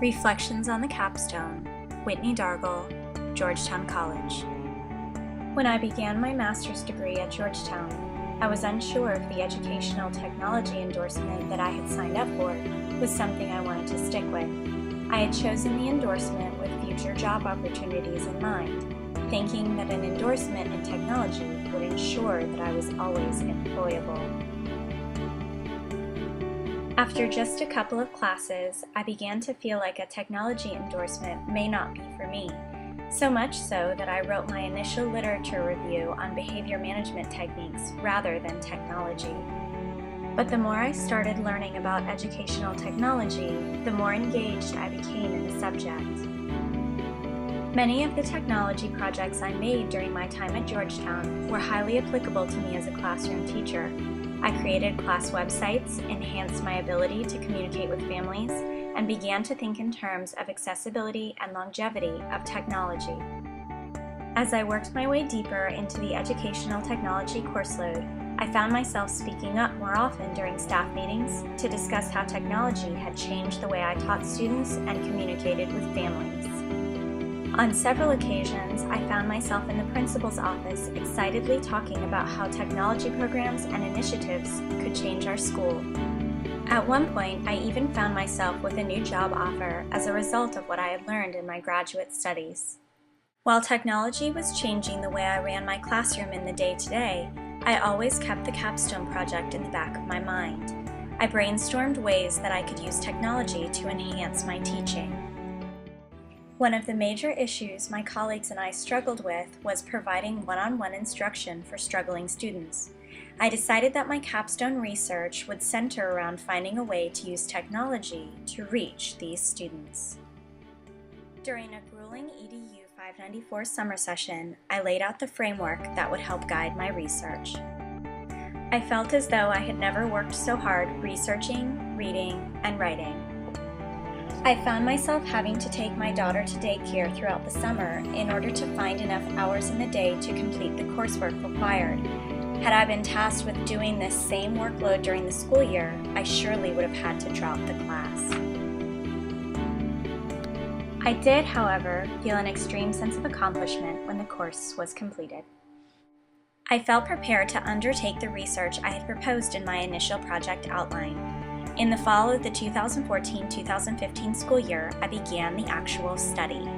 Reflections on the Capstone, Whitney Dargle, Georgetown College. When I began my master's degree at Georgetown, I was unsure if the educational technology endorsement that I had signed up for was something I wanted to stick with. I had chosen the endorsement with future job opportunities in mind, thinking that an endorsement in technology would ensure that I was always employable. After just a couple of classes, I began to feel like a technology endorsement may not be for me, so much so that I wrote my initial literature review on behavior management techniques rather than technology. But the more I started learning about educational technology, the more engaged I became in the subject. Many of the technology projects I made during my time at Georgetown were highly applicable to me as a classroom teacher. I created class websites, enhanced my ability to communicate with families, and began to think in terms of accessibility and longevity of technology. As I worked my way deeper into the educational technology course load, I found myself speaking up more often during staff meetings to discuss how technology had changed the way I taught students and communicated with families. On several occasions, I found myself in the principal's office excitedly talking about how technology programs and initiatives could change our school. At one point, I even found myself with a new job offer as a result of what I had learned in my graduate studies. While technology was changing the way I ran my classroom in the day-to-day, I always kept the Capstone project in the back of my mind. I brainstormed ways that I could use technology to enhance my teaching. One of the major issues my colleagues and I struggled with was providing one-on-one instruction for struggling students. I decided that my capstone research would center around finding a way to use technology to reach these students. During a grueling EDU 594 summer session, I laid out the framework that would help guide my research. I felt as though I had never worked so hard researching, reading, and writing. I found myself having to take my daughter to daycare throughout the summer in order to find enough hours in the day to complete the coursework required. Had I been tasked with doing this same workload during the school year, I surely would have had to drop the class. I did, however, feel an extreme sense of accomplishment when the course was completed. I felt prepared to undertake the research I had proposed in my initial project outline. In the fall of the 2014-2015 school year, I began the actual study.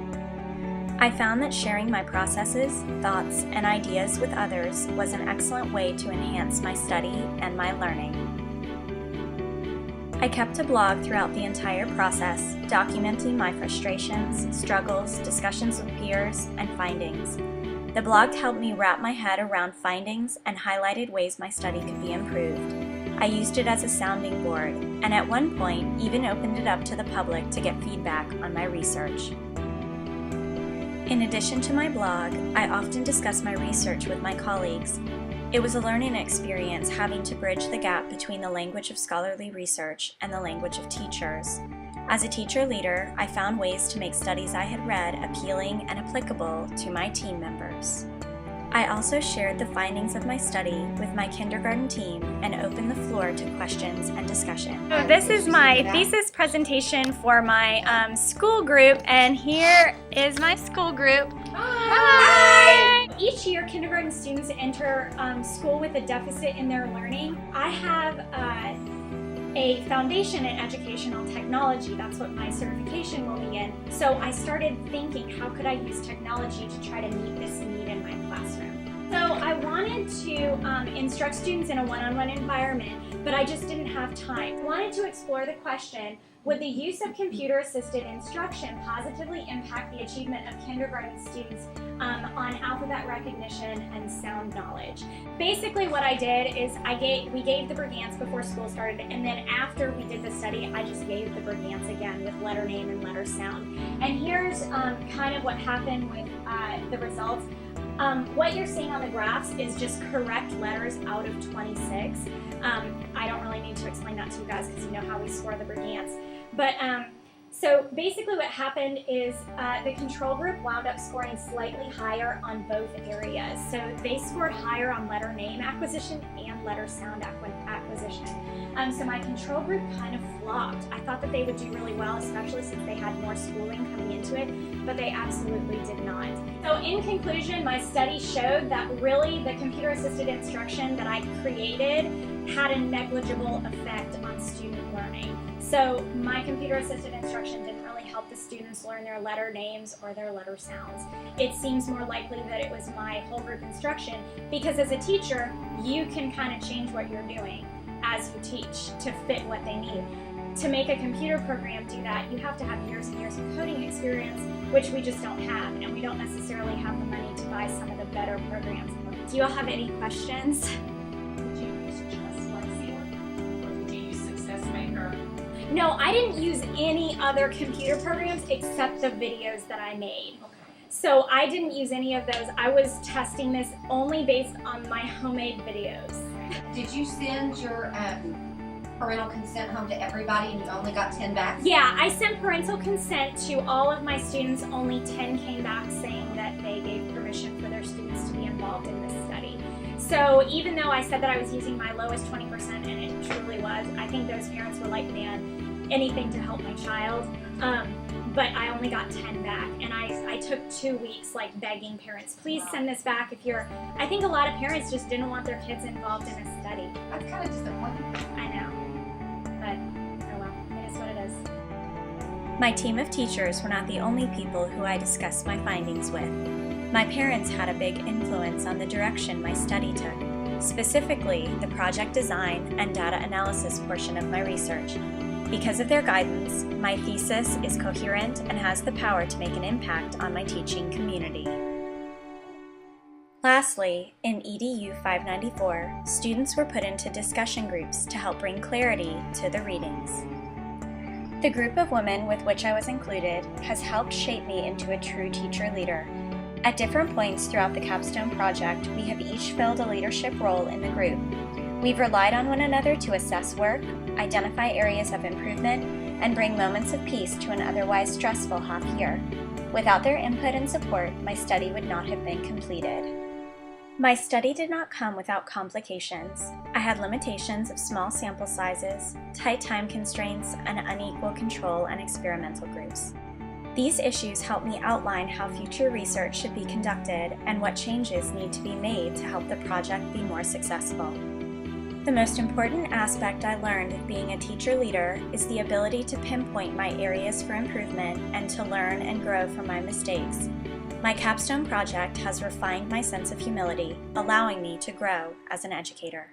I found that sharing my processes, thoughts, and ideas with others was an excellent way to enhance my study and my learning. I kept a blog throughout the entire process, documenting my frustrations, struggles, discussions with peers, and findings. The blog helped me wrap my head around findings and highlighted ways my study could be improved. I used it as a sounding board, and at one point even opened it up to the public to get feedback on my research. In addition to my blog, I often discuss my research with my colleagues. It was a learning experience having to bridge the gap between the language of scholarly research and the language of teachers. As a teacher leader, I found ways to make studies I had read appealing and applicable to my team members. I also shared the findings of my study with my kindergarten team and opened the floor to questions and discussion. So this is my thesis presentation for my school group, and here is my school group. Hi! Each year, kindergarten students enter school with a deficit in their learning. I have a foundation in educational technology. That's what my certification will be in. So I started thinking, how could I use technology to try to meet this need in my classroom? So I wanted to instruct students in a one-on-one environment, but I just didn't have time. I wanted to explore the question, would the use of computer-assisted instruction positively impact the achievement of kindergarten students on alphabet recognition and sound knowledge? Basically what I did is we gave the Brigance before school started, and then after we did the study, I just gave the Brigance again with letter name and letter sound. And here's kind of what happened with the results. What you're seeing on the graphs is just correct letters out of 26. I don't really need to explain that to you guys because you know how we score the Brigance. But So basically what happened is the control group wound up scoring slightly higher on both areas. So they scored higher on letter name acquisition and letter sound acquisition. So my control group kind of flopped. I thought that they would do really well, especially since they had more schooling coming into it, but they absolutely did not. So in conclusion, my study showed that really the computer-assisted instruction that I created had a negligible effect on student learning. So my computer-assisted instruction didn't really help the students learn their letter names or their letter sounds. It seems more likely that it was my whole group instruction, because as a teacher, you can kind of change what you're doing as you teach to fit what they need. To make a computer program do that, you have to have years and years of coding experience, which we just don't have, and we don't necessarily have the money to buy some of the better programs. Do you all have any questions? No, I didn't use any other computer programs except the videos that I made. Okay. So I didn't use any of those. I was testing this only based on my homemade videos. Did you send your parental consent home to everybody and you only got 10 back? Yeah, I sent parental consent to all of my students. Only 10 came back saying that they gave permission for their students to be involved in this study. So even though I said that I was using my lowest 20%, and it truly was, I think those parents were like, man, anything to help my child. But I only got 10 back, and I took 2 weeks like begging parents, please send this back if you're, I think a lot of parents just didn't want their kids involved in a study. That's kind of disappointing. I know, but oh well, it is what it is. My team of teachers were not the only people who I discussed my findings with. My parents had a big influence on the direction my study took, specifically the project design and data analysis portion of my research. Because of their guidance, my thesis is coherent and has the power to make an impact on my teaching community. Lastly, in EDU 594, students were put into discussion groups to help bring clarity to the readings. The group of women with which I was included has helped shape me into a true teacher leader. At different points throughout the Capstone project, we have each filled a leadership role in the group. We've relied on one another to assess work, identify areas of improvement, and bring moments of peace to an otherwise stressful half year. Without their input and support, my study would not have been completed. My study did not come without complications. I had limitations of small sample sizes, tight time constraints, and unequal control and experimental groups. These issues help me outline how future research should be conducted and what changes need to be made to help the project be more successful. The most important aspect I learned of being a teacher leader is the ability to pinpoint my areas for improvement and to learn and grow from my mistakes. My Capstone project has refined my sense of humility, allowing me to grow as an educator.